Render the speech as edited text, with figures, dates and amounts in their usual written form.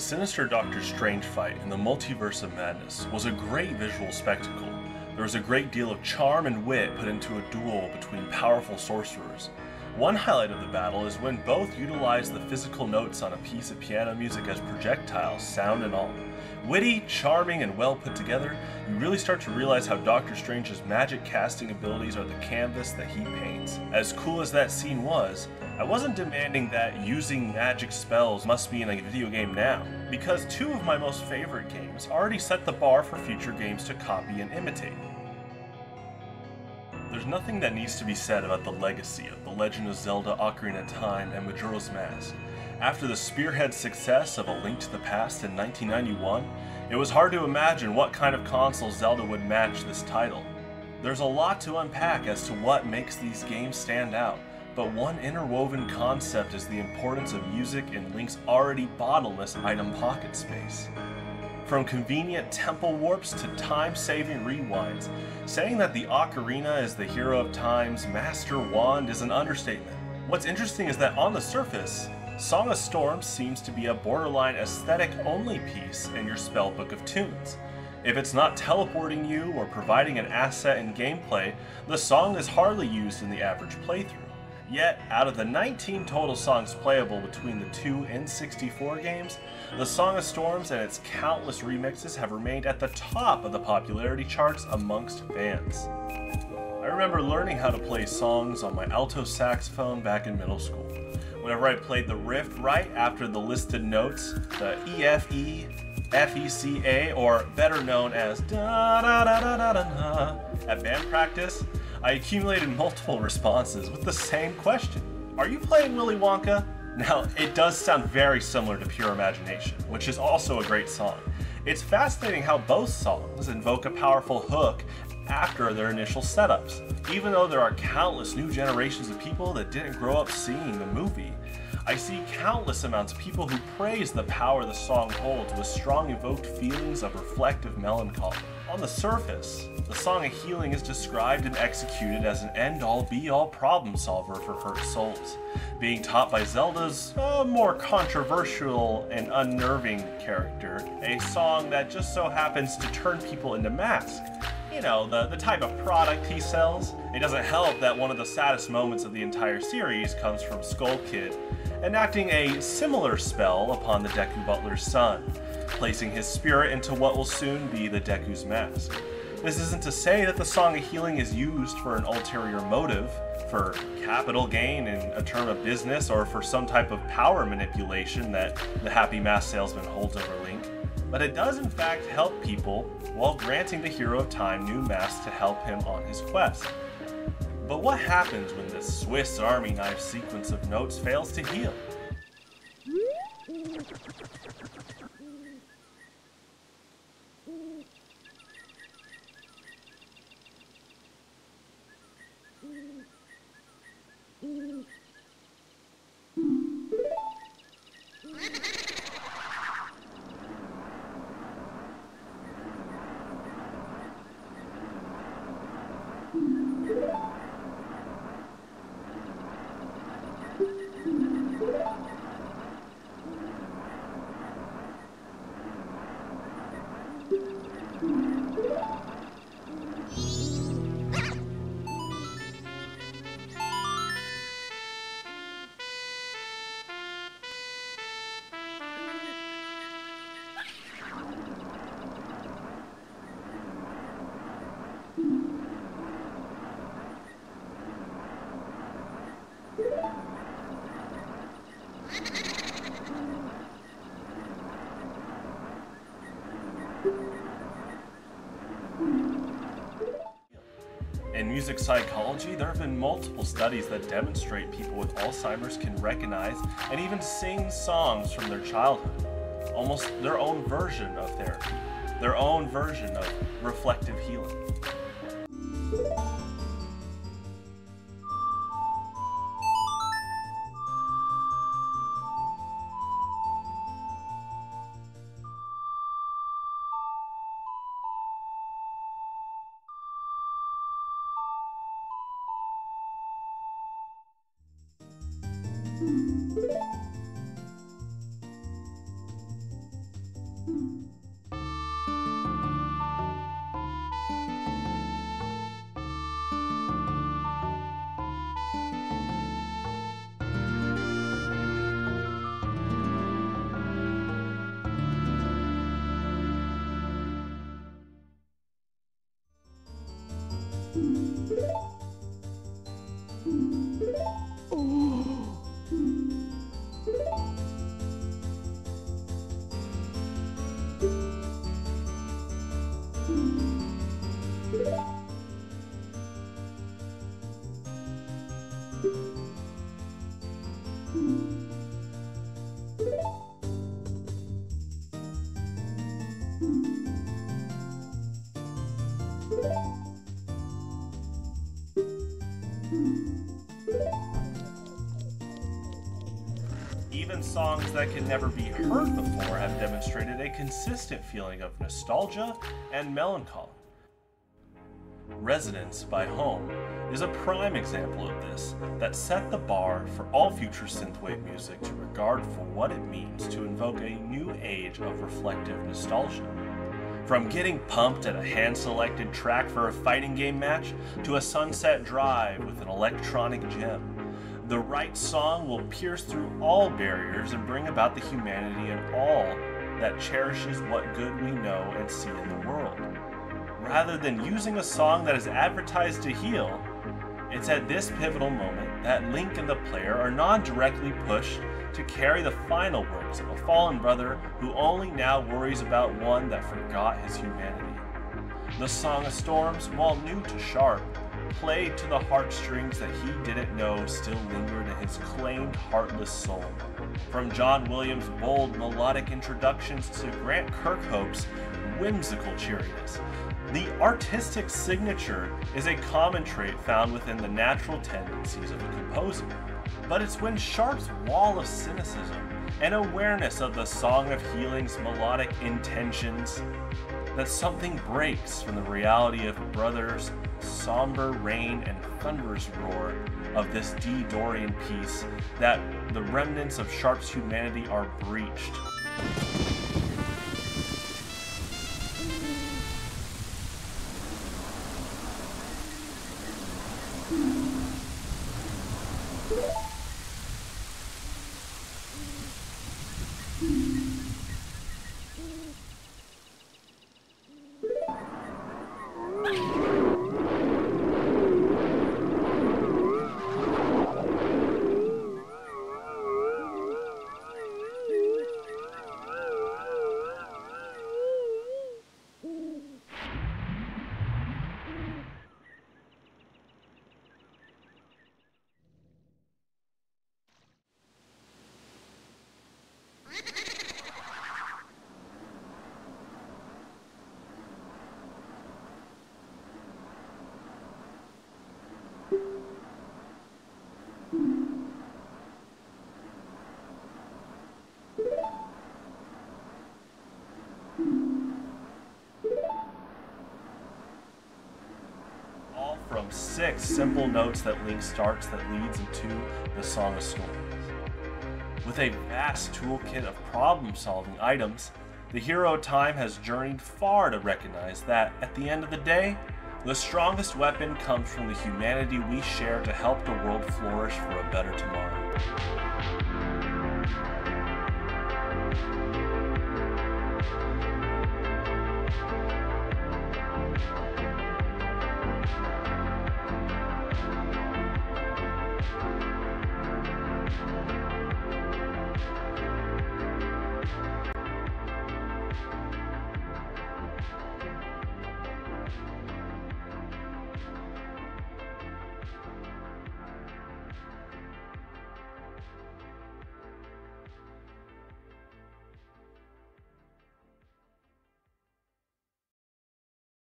The sinister Doctor Strange fight in the Multiverse of Madness was a great visual spectacle. There was a great deal of charm and wit put into a duel between powerful sorcerers. One highlight of the battle is when both utilized the physical notes on a piece of piano music as projectiles, sound and all. Witty, charming, and well put together, you really start to realize how Doctor Strange's magic casting abilities are the canvas that he paints. As cool as that scene was, I wasn't demanding that using magic spells must be in a video game now, because two of my most favorite games already set the bar for future games to copy and imitate. There's nothing that needs to be said about the legacy of The Legend of Zelda: Ocarina of Time and Majora's Mask. After the spearhead success of A Link to the Past in 1991, it was hard to imagine what kind of console Zelda would match this title. There's a lot to unpack as to what makes these games stand out, but one interwoven concept is the importance of music in Link's already bottomless item pocket space. From convenient temple warps to time-saving rewinds, saying that the Ocarina is the hero of time's master wand is an understatement. What's interesting is that on the surface, Song of Storms seems to be a borderline aesthetic-only piece in your spellbook of tunes. If it's not teleporting you or providing an asset in gameplay, the song is hardly used in the average playthrough. Yet, out of the 19 total songs playable between the two N64 games, the Song of Storms and its countless remixes have remained at the top of the popularity charts amongst fans. I remember learning how to play songs on my alto saxophone back in middle school. Whenever I played the riff right after the listed notes, the E, F, E, F, E, C, A, or better known as da da da da da da, at band practice, I accumulated multiple responses with the same question. Are you playing Willy Wonka? Now, it does sound very similar to Pure Imagination, which is also a great song. It's fascinating how both songs invoke a powerful hook after their initial setups. Even though there are countless new generations of people that didn't grow up seeing the movie, I see countless amounts of people who praise the power the song holds with strong evoked feelings of reflective melancholy. On the surface, the Song of Healing is described and executed as an end-all be-all problem solver for hurt souls, being taught by Zelda's more controversial and unnerving character, a song that just so happens to turn people into masks. You know, the type of product he sells. It doesn't help that one of the saddest moments of the entire series comes from Skull Kid enacting a similar spell upon the Deku Butler's son, placing his spirit into what will soon be the Deku's mask. This isn't to say that the Song of Healing is used for an ulterior motive, for capital gain in a term of business, or for some type of power manipulation that the happy mask salesman holds over Link, but it does in fact help people while granting the hero of time new masks to help him on his quest. But what happens when this Swiss Army knife sequence of notes fails to heal? In music psychology, there have been multiple studies that demonstrate people with Alzheimer's can recognize and even sing songs from their childhood, almost their own version of therapy, their own version of reflective healing. Even songs that can never be heard before have demonstrated a consistent feeling of nostalgia and melancholy. Residence by Home is a prime example of this, that set the bar for all future synthwave music to regard for what it means to invoke a new age of reflective nostalgia. From getting pumped at a hand-selected track for a fighting game match to a sunset drive with an electronic gem, the right song will pierce through all barriers and bring about the humanity in all that cherishes what good we know and see in the world. Rather than using a song that is advertised to heal, it's at this pivotal moment that Link and the player are non-directly pushed to carry the final words of a fallen brother who only now worries about one that forgot his humanity. The Song of Storms, while new to Sharp, played to the heartstrings that he didn't know still lingered in his claimed heartless soul. From John Williams' bold melodic introductions to Grant Kirkhope's whimsical cheeriness, the artistic signature is a common trait found within the natural tendencies of a composer. But it's when Sharp's wall of cynicism and awareness of the Song of Healing's melodic intentions that something breaks from the reality of Brother's somber rain and thunderous roar of this D. Dorian piece that the remnants of Sharp's humanity are breached. From 6 simple notes that Link starts that leads into the Song of Storms. With a vast toolkit of problem-solving items, the hero of time has journeyed far to recognize that, at the end of the day, the strongest weapon comes from the humanity we share to help the world flourish for a better tomorrow.